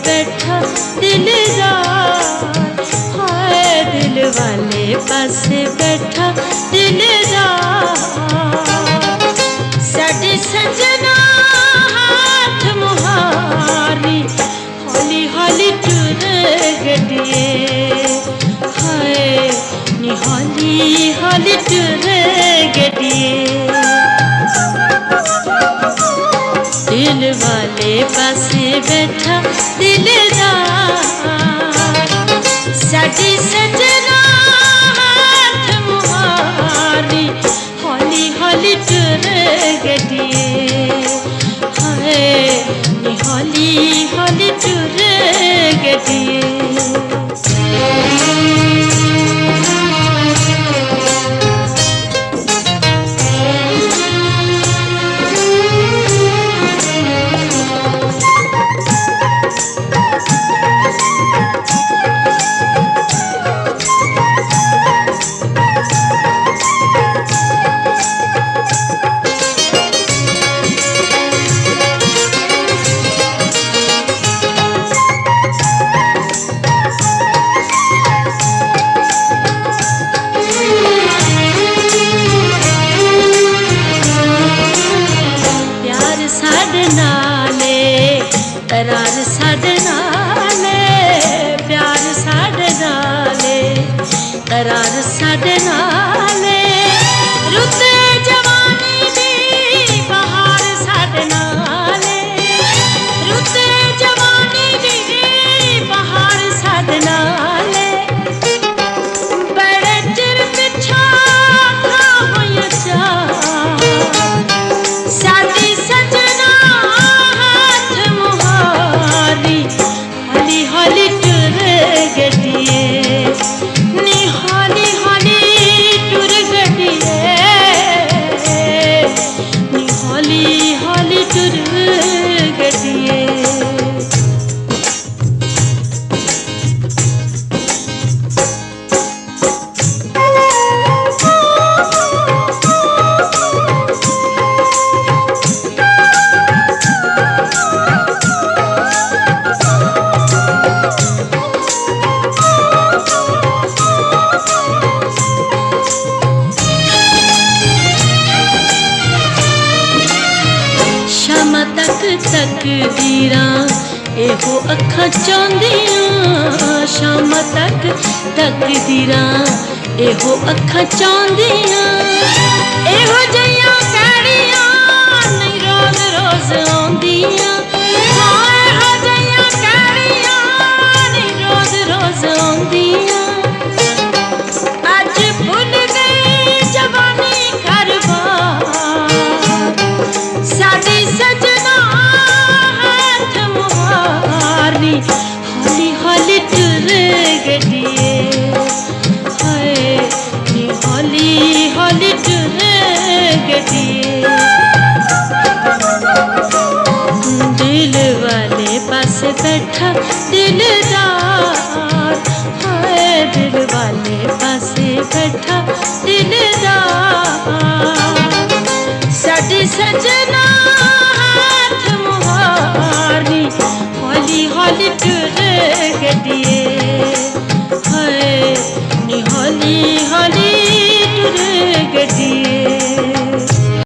बैठा दिलदार, हाय दिल वाले पास बैठा दिलदार। साडे सजना हाथ मुहारी हौली हौली टुर गड्डिए, हाय नी हौली हौली टुर गड्डिए। दिल वाले पास बैठा दिलदार, साडी सजना हाथ मुहारी हौली हौली टुर गड्डिए, हाय नी हौली हौली टुर गड्डिए। करार साडे नाले, प्यार साडे नाले, करार साडे नाले। रुते जवानी दी बहार साडे नाले, रुते जवानी दी बहार साडे नाले। बड़े चिर पिछा था होया चार, साडी सजना हौली हौली टुर गड्डिए, नी हौली हौली टुर गड्डिए, नी हौली हौली टुर गड्डिए। तकदीरां एहो अखां चाहुंदियां, शाम तक तकदीरां एहो अखां चाहुंदियां। एहो जिहियां कैड़ियां नहीं रोज रोज आउंदियां,